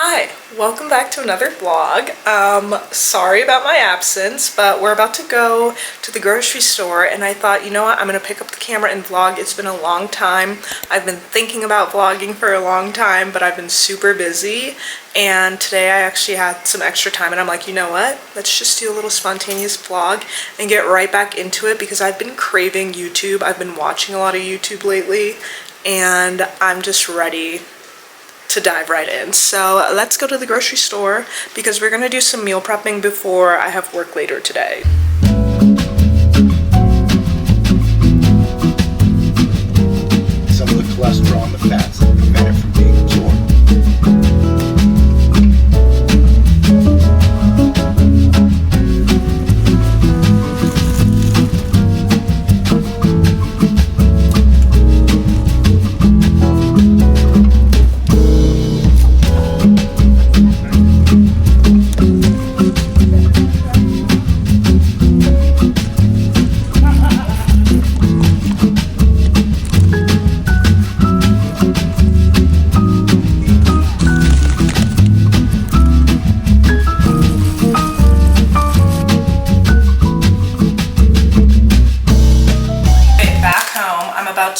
Hi, welcome back to another vlog. Sorry about my absence, but we're about to go to the grocery store and I thought, you know what, I'm gonna pick up the camera and vlog. It's been a long time. I've been thinking about vlogging for a long time, but I've been super busy. And today I actually had some extra time and I'm like, you know what, let's just do a little spontaneous vlog and get right back into it because I've been craving YouTube. I've been watching a lot of YouTube lately and I'm just ready to dive right in. So let's go to the grocery store because we're gonna do some meal prepping before I have work later today. Some of the cholesterol and the fats that prevent it from being absorbed.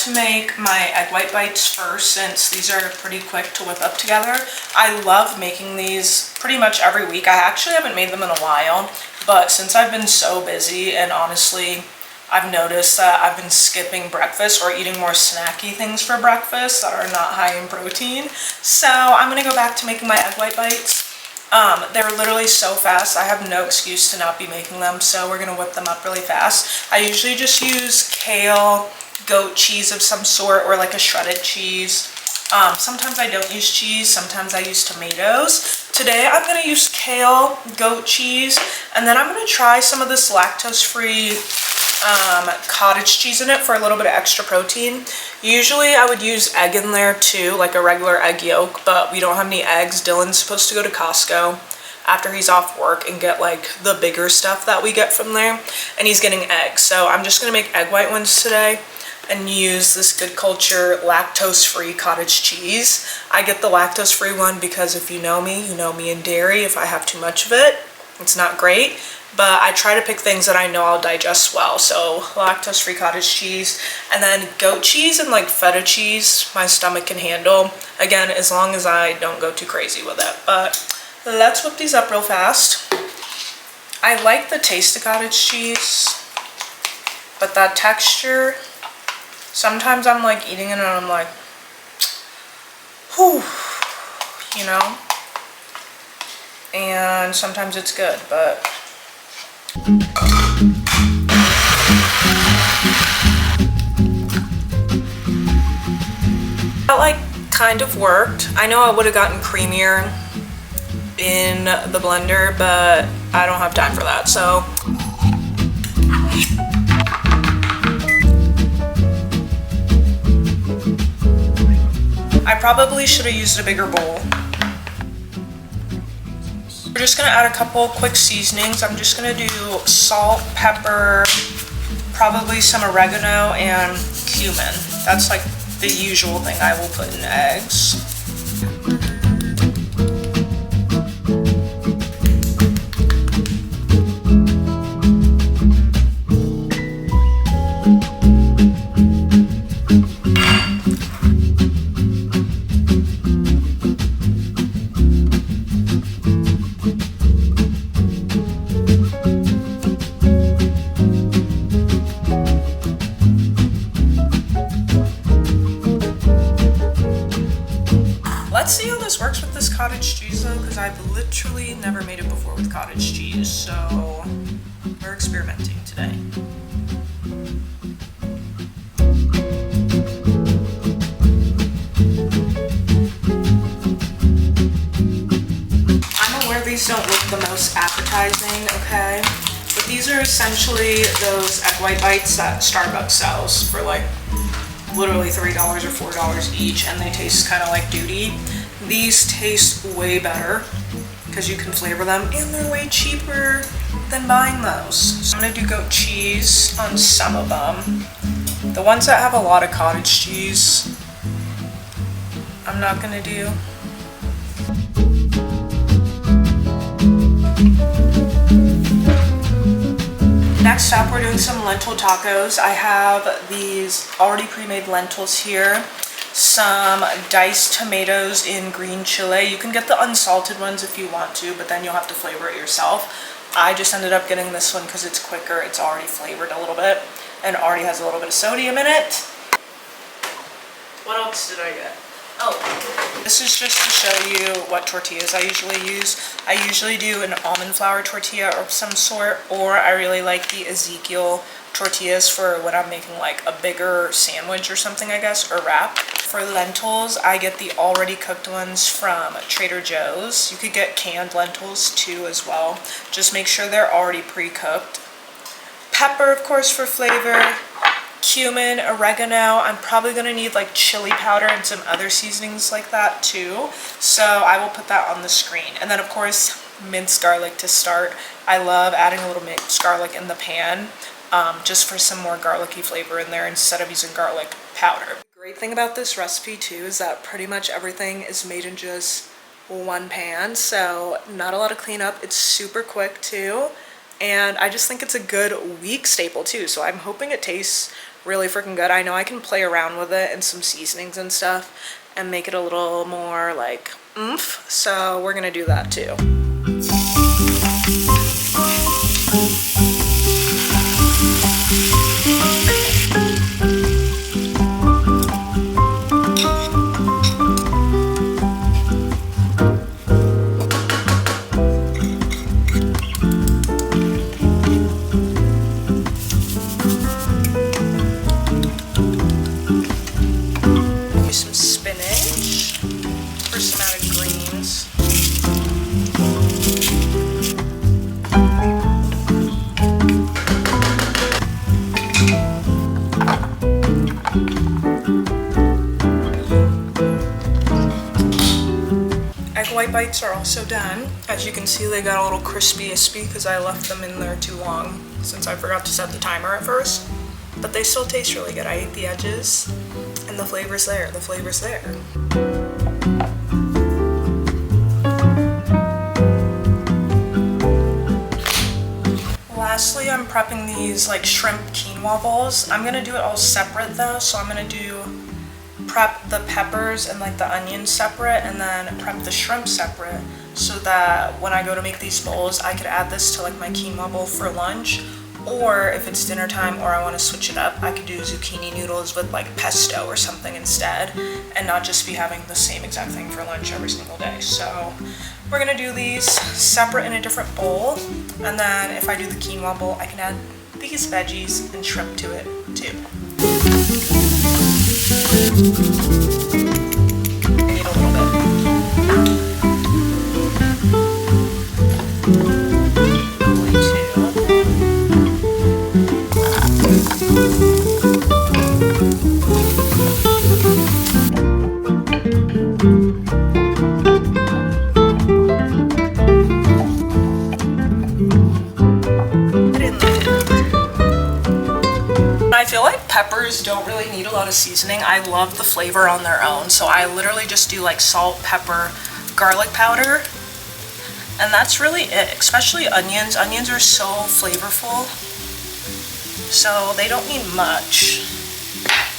To make my egg white bites first, since these are pretty quick to whip up together. I love making these pretty much every week. I actually haven't made them in a while, but since I've been so busy and honestly I've noticed that I've been skipping breakfast or eating more snacky things for breakfast that are not high in protein. So I'm gonna go back to making my egg white bites. They're literally so fast. I have no excuse to not be making them, so we're gonna whip them up really fast. I usually just use kale, goat cheese of some sort, or like a shredded cheese. Sometimes I don't use cheese, sometimes I use tomatoes. Today I'm gonna use kale, goat cheese, and then I'm gonna try some of this lactose-free cottage cheese in it for a little bit of extra protein. Usually I would use egg in there too, like a regular egg yolk, but we don't have any eggs. Dylan's supposed to go to Costco after he's off work and get like the bigger stuff that we get from there, and he's getting eggs. So I'm just gonna make egg white ones today and use this Good Culture lactose-free cottage cheese. I get the lactose-free one because if you know me in dairy. If I have too much of it, it's not great. But I try to pick things that I know I'll digest well. So lactose-free cottage cheese, and then goat cheese and like feta cheese my stomach can handle. Again, as long as I don't go too crazy with it. But let's whip these up real fast. I like the taste of cottage cheese, but that texture, sometimes I'm like eating it and I'm like, whew, you know? And sometimes it's good, but that like kind of worked. I know I would have gotten creamier in the blender, but I don't have time for that, so I probably should have used a bigger bowl. We're just gonna add a couple quick seasonings. I'm just gonna do salt, pepper, probably some oregano, and cumin. That's like the usual thing I will put in eggs. Let's see how this works with this cottage cheese though, because I've literally never made it before with cottage cheese, so we're experimenting today. I'm aware these don't look the most appetizing, okay? But these are essentially those egg white bites that Starbucks sells for like literally $3 or $4 each, and they taste kind of like duty. These taste way better because you can flavor them, and they're way cheaper than buying those. So I'm gonna do goat cheese on some of them. The ones that have a lot of cottage cheese, I'm not gonna do. up, we're doing some lentil tacos. I have these already pre-made lentils here, some diced tomatoes in green chile. You can get the unsalted ones if you want to, but then you'll have to flavor it yourself. I just ended up getting this one because it's quicker. It's already flavored a little bit and already has a little bit of sodium in it. What else did I get? Oh, this is just to show you what tortillas I usually use. I usually do an almond flour tortilla of some sort, or I really like the Ezekiel tortillas for when I'm making like a bigger sandwich or something, I guess, or wrap. For lentils, I get the already cooked ones from Trader Joe's. You could get canned lentils too as well. Just make sure they're already pre-cooked. Pepper, of course, for flavor. Cumin, oregano. I'm probably gonna need like chili powder and some other seasonings like that too. So I will put that on the screen. And then of course, minced garlic to start. I love adding a little minced garlic in the pan, just for some more garlicky flavor in there instead of using garlic powder. The great thing about this recipe too is that pretty much everything is made in just one pan. So not a lot of cleanup. It's super quick too. And I just think it's a good week staple too. So I'm hoping it tastes really freaking good. I know I can play around with it and some seasonings and stuff and make it a little more like oomph. So we're gonna do that too. White bites are also done. As you can see, they got a little crispy because I left them in there too long since I forgot to set the timer at first. But they still taste really good. I ate the edges and the flavor's there. The flavor's there. Lastly, I'm prepping these like shrimp quinoa bowls. I'm gonna do it all separate though, so I'm gonna prep the peppers and like the onions separate and then prep the shrimp separate so that when I go to make these bowls, I could add this to like my quinoa bowl for lunch. Or if it's dinner time or I want to switch it up, I could do zucchini noodles with like pesto or something instead and not just be having the same exact thing for lunch every single day. So we're gonna do these separate in a different bowl, and then if I do the quinoa bowl, I can add these veggies and shrimp to it too. I need a little bit. I feel like peppers don't really need a lot of seasoning. I love the flavor on their own, so I literally just do like salt, pepper, garlic powder, and that's really it. Especially onions. Onions are so flavorful, so they don't need much.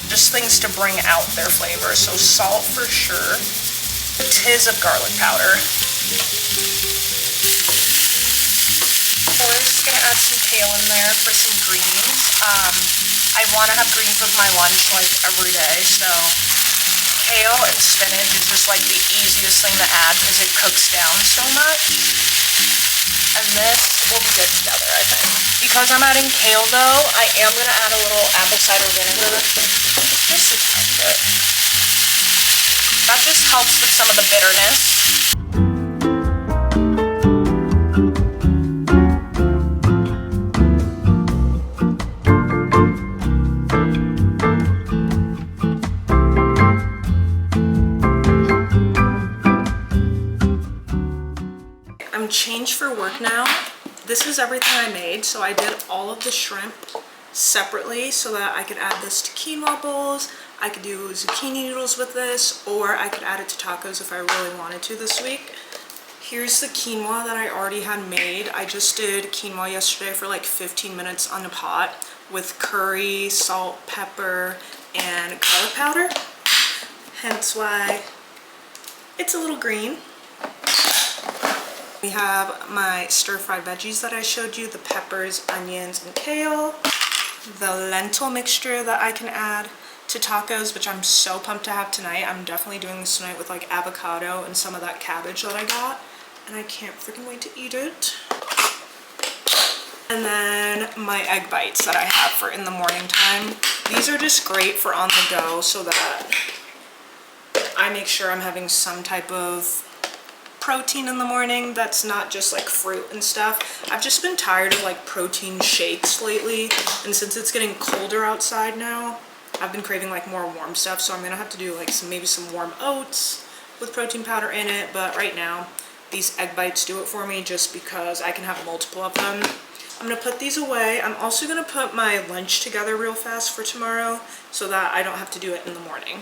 Just things to bring out their flavor. So salt for sure. A tiz of garlic powder. We're just gonna add some kale in there for some greens. I want to have greens with my lunch like every day, so kale and spinach is just like the easiest thing to add because it cooks down so much. And this will be good together, I think. Because I'm adding kale though, I am going to add a little apple cider vinegar, just a tiny bit. That just helps with some of the bitterness. Changed for work now. This is everything I made, so I did all of the shrimp separately so that I could add this to quinoa bowls. I could do zucchini noodles with this, or I could add it to tacos if I really wanted to this week. Here's the quinoa that I already had made. I just did quinoa yesterday for like 15 minutes on the pot with curry, salt, pepper, and garlic powder. Hence why it's a little green. We have my stir-fried veggies that I showed you, the peppers, onions, and kale. The lentil mixture that I can add to tacos, which I'm so pumped to have tonight. I'm definitely doing this tonight with like avocado and some of that cabbage that I got. And I can't freaking wait to eat it. And then my egg bites that I have for in the morning time. These are just great for on the go so that I make sure I'm having some type of protein in the morning that's not just like fruit and stuff. I've just been tired of like protein shakes lately, and since it's getting colder outside now, I've been craving like more warm stuff, so I'm gonna have to do like maybe some warm oats with protein powder in it. But right now these egg bites do it for me just because I can have multiple of them. I'm gonna put these away. I'm also gonna put my lunch together real fast for tomorrow so that I don't have to do it in the morning.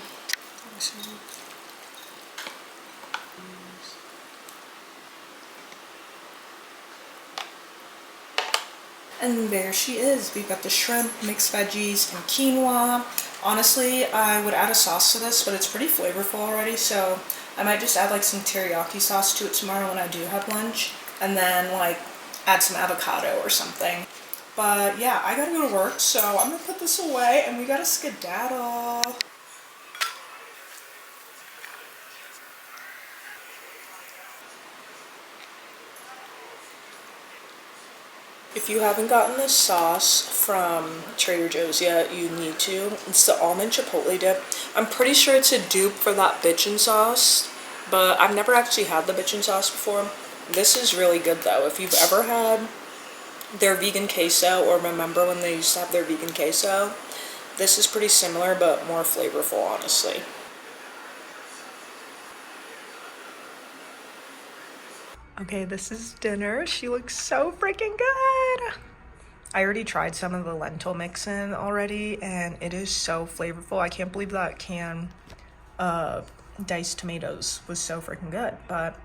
And there she is. We've got the shrimp, mixed veggies, and quinoa. Honestly, I would add a sauce to this, but it's pretty flavorful already, so I might just add like some teriyaki sauce to it tomorrow when I do have lunch, and then like add some avocado or something. But yeah, I gotta go to work, so I'm gonna put this away and we gotta skedaddle. If you haven't gotten this sauce from Trader Joe's yet, you need to. It's the almond chipotle dip. I'm pretty sure it's a dupe for that bitchin' sauce, but I've never actually had the bitchin' sauce before. This is really good though. If you've ever had their vegan queso, or remember when they used to have their vegan queso, this is pretty similar but more flavorful, honestly. Okay, this is dinner. She looks so freaking good. I already tried some of the lentil mix-in already, and it is so flavorful. I can't believe that can diced tomatoes was so freaking good, but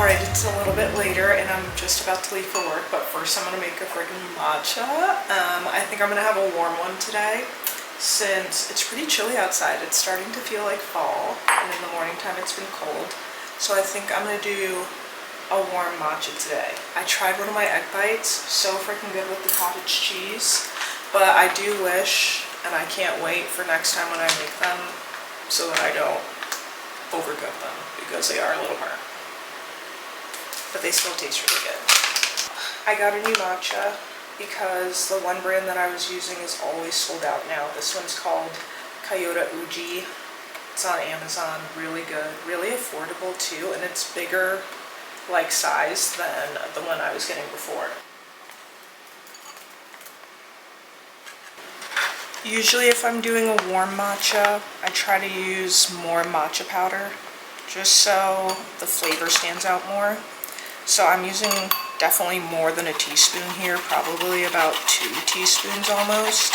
alright, it's a little bit later and I'm just about to leave for work, but first I'm gonna make a freaking matcha. I think I'm gonna have a warm one today since it's pretty chilly outside. It's starting to feel like fall, and in the morning time it's been cold. So I think I'm gonna do a warm matcha today. I tried one of my egg bites, so freaking good with the cottage cheese, but I do wish, and I can't wait for next time when I make them so that I don't overcook them because they are a little burnt. But they still taste really good. I got a new matcha because the one brand that I was using is always sold out now. This one's called Kyoto Uji. It's on Amazon, really good, really affordable too, and it's bigger like size than the one I was getting before. Usually if I'm doing a warm matcha, I try to use more matcha powder just so the flavor stands out more. So I'm using definitely more than a teaspoon here, probably about 2 teaspoons almost.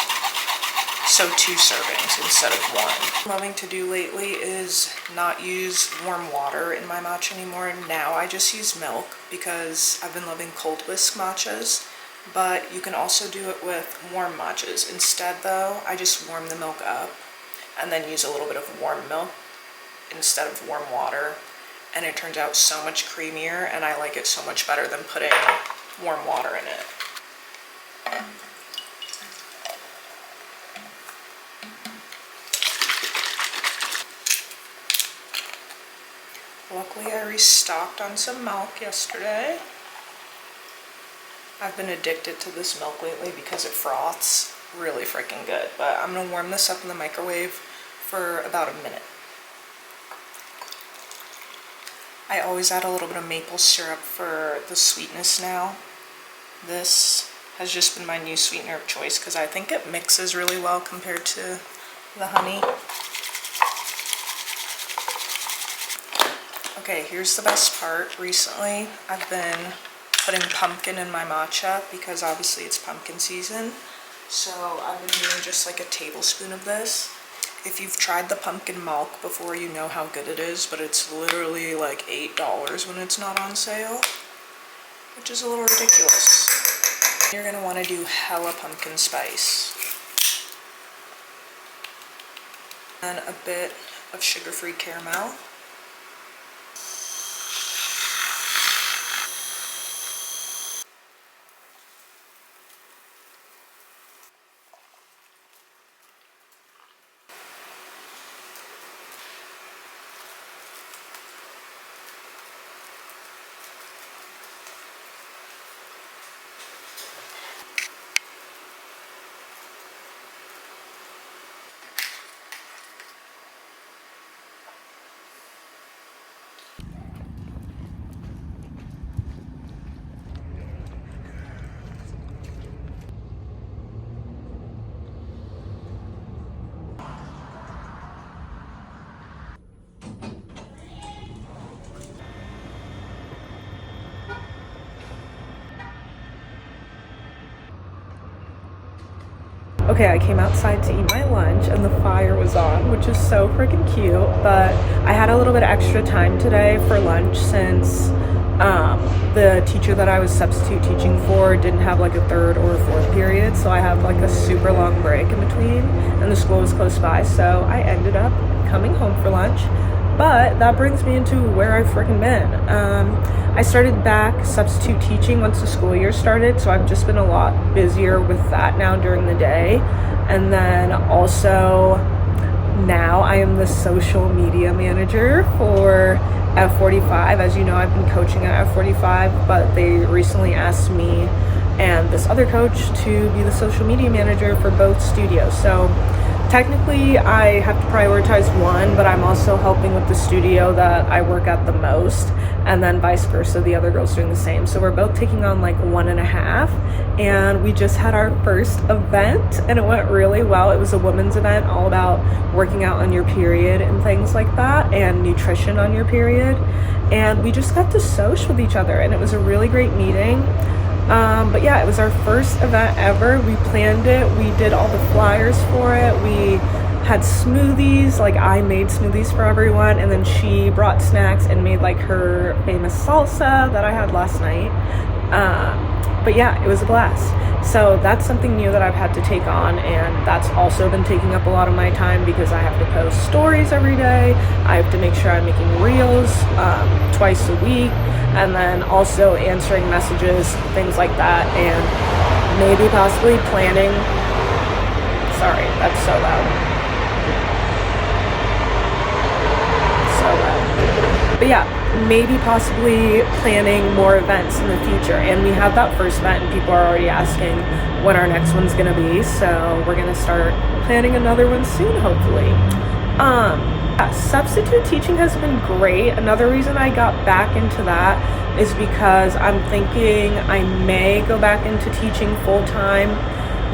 So 2 servings instead of 1. What I'm loving to do lately is not use warm water in my matcha anymore. Now I just use milk because I've been loving cold whisk matchas, but you can also do it with warm matchas. Instead though, I just warm the milk up and then use a little bit of warm milk instead of warm water, and it turns out so much creamier, and I like it so much better than putting warm water in it. Luckily I restocked on some milk yesterday. I've been addicted to this milk lately because it froths really freaking good, but I'm gonna warm this up in the microwave for about a minute. I always add a little bit of maple syrup for the sweetness now. This has just been my new sweetener of choice because I think it mixes really well compared to the honey. Okay, here's the best part. Recently, I've been putting pumpkin in my matcha because obviously it's pumpkin season. So I've been doing just like a tablespoon of this. If you've tried the pumpkin milk before, you know how good it is, but it's literally like $8 when it's not on sale, which is a little ridiculous. You're gonna wanna do hella pumpkin spice. And a bit of sugar-free caramel. Okay, I came outside to eat my lunch and the fire was on, which is so freaking cute, but I had a little bit of extra time today for lunch since the teacher that I was substitute teaching for didn't have like a third or a fourth period, so I had like a super long break in between and the school was close by, so I ended up coming home for lunch. But that brings me into where I've freaking been. I started back substitute teaching once the school year started, so I've just been a lot busier with that now during the day. And then also now I am the social media manager for F45. As you know, I've been coaching at F45, but they recently asked me and this other coach to be the social media manager for both studios. So technically I have to prioritize one, but I'm also helping with the studio that I work at the most, and then vice versa, the other girl's doing the same. So we're both taking on like 1.5, and we just had our first event and it went really well. It was a women's event all about working out on your period and things like that, and nutrition on your period, and we just got to soch with each other and it was a really great meeting. But yeah, it was our first event ever. We planned it, we did all the flyers for it, we had smoothies, like I made smoothies for everyone, and then she brought snacks and made like her famous salsa that I had last night. But yeah, it was a blast. So that's something new that I've had to take on, and that's also been taking up a lot of my time because I have to post stories every day. I have to make sure I'm making reels twice a week, and then also answering messages, things like that, and maybe possibly planning. Sorry, that's so loud. But yeah, maybe possibly planning more events in the future. And we have that first event and people are already asking when our next one's gonna be, so we're gonna start planning another one soon, hopefully. Yeah, substitute teaching has been great. Another reason I got back into that is because I'm thinking I may go back into teaching full-time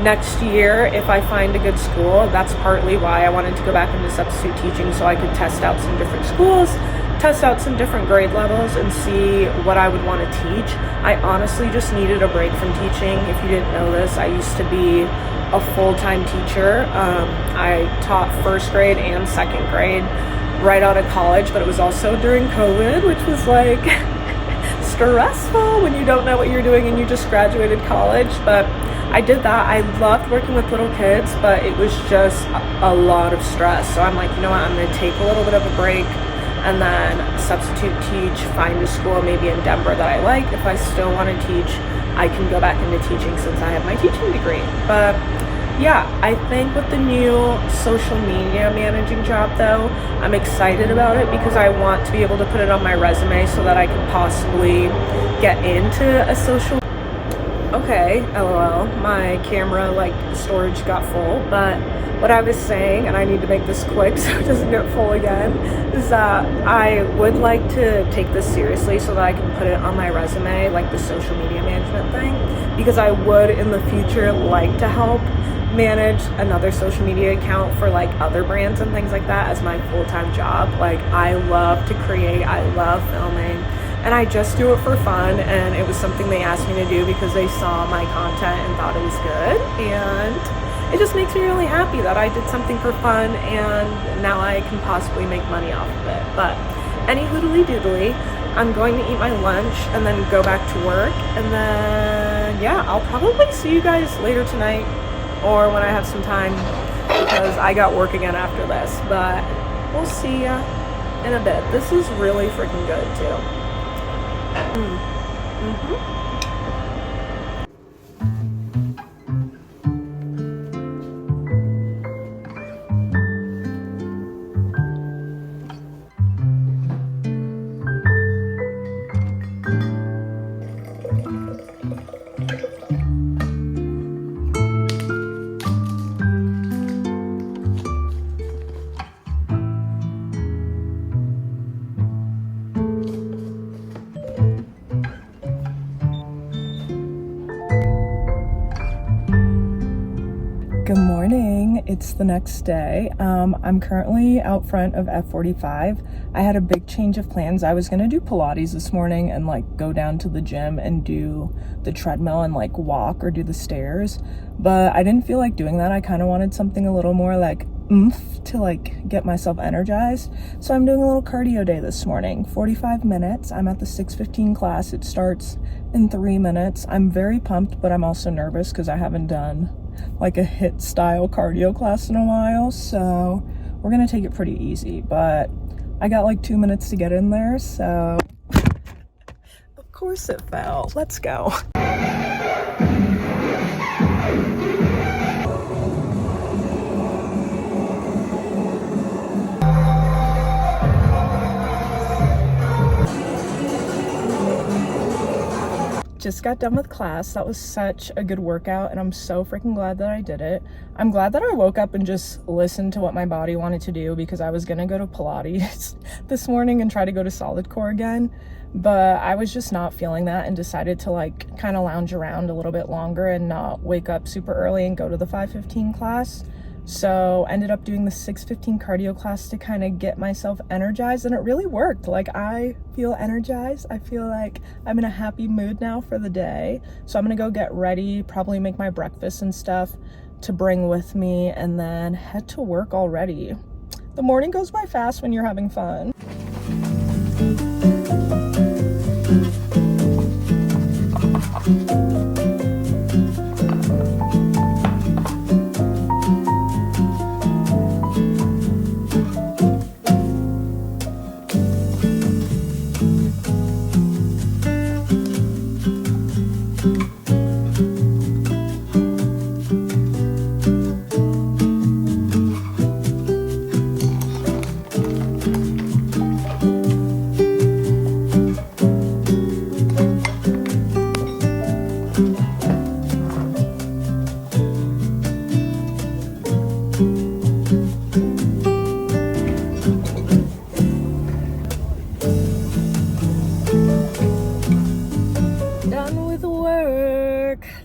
next year if I find a good school. That's partly why I wanted to go back into substitute teaching, so I could test out some different schools, test out some different grade levels and see what I would want to teach. I honestly just needed a break from teaching. If you didn't know this, I used to be a full-time teacher. I taught first grade and second grade right out of college, but it was also during COVID, which was like stressful when you don't know what you're doing and you just graduated college. But I did that. I loved working with little kids, but it was just a lot of stress. So I'm like, you know what, I'm going to take a little bit of a break and then substitute teach, find a school maybe in Denver that I like. If I still want to teach, I can go back into teaching since I have my teaching degree. But yeah, I think with the new social media managing job though, I'm excited about it because I want to be able to put it on my resume so that I can possibly get into a social. Okay, LOL, my camera like storage got full, but what I was saying, and I need to make this quick so it doesn't get full again, is that I would like to take this seriously so that I can put it on my resume, like the social media management thing, because I would in the future like to help manage another social media account for like other brands and things like that as my full-time job. Like, I love to create, I love filming, and I just do it for fun, and it was something they asked me to do because they saw my content and thought it was good, and it just makes me really happy that I did something for fun and now I can possibly make money off of it. But any hoodly doodly, I'm going to eat my lunch and then go back to work, and then yeah, I'll probably see you guys later tonight or when I have some time because I got work again after this, but we'll see ya in a bit. This is really freaking good too. Good morning, it's the next day. I'm currently out front of F45. I had a big change of plans. I was gonna do Pilates this morning and like go down to the gym and do the treadmill and like walk or do the stairs, but I didn't feel like doing that. I kind of wanted something a little more like oomph to like get myself energized. So I'm doing a little cardio day this morning, 45 minutes. I'm at the 6:15 class. It starts in 3 minutes. I'm very pumped, but I'm also nervous because I haven't done like a HIIT style cardio class in a while, so we're gonna take it pretty easy, but I got like 2 minutes to get in there, so of course it fell. Let's go. Just got done with class. That was such a good workout and I'm so freaking glad that I did it. I'm glad that I woke up and just listened to what my body wanted to do because I was gonna go to Pilates this morning and try to go to solid core again, but I was just not feeling that and decided to like kind of lounge around a little bit longer and not wake up super early and go to the 5:15 class. So ended up doing the 6:15 cardio class to kind of get myself energized, and it really worked. Like, I feel energized. I feel like I'm in a happy mood now for the day. So I'm gonna go get ready, probably make my breakfast and stuff to bring with me, and then head to work already. The morning goes by fast when you're having fun.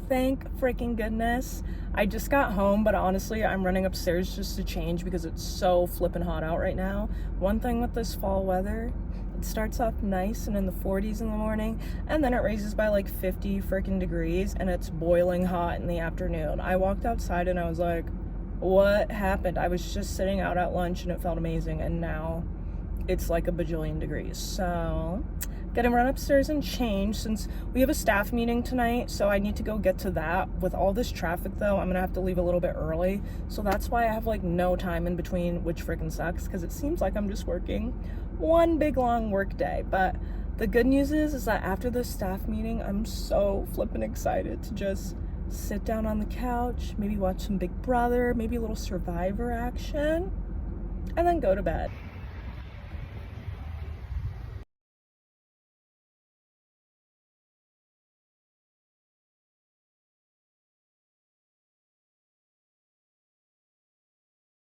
Thank freaking goodness. I just got home, but honestly, I'm running upstairs just to change because it's so flippin' hot out right now. One thing with this fall weather It starts off nice and in the 40s in the morning, and then it raises by like 50 freaking degrees, and it's boiling hot in the afternoon. I walked outside and I was like, what happened? I was just sitting out at lunch and it felt amazing, and now it's like a bajillion degrees. So gonna run upstairs and change since we have a staff meeting tonight, so I need to go get to that. With all this traffic though, I'm gonna have to leave a little bit early, so that's why I have like no time in between, which freaking sucks because it seems like I'm just working one big long work day. But the good news is that after the staff meeting, I'm so flippin' excited to just sit down on the couch, maybe watch some Big Brother, maybe a little Survivor action, and then go to bed.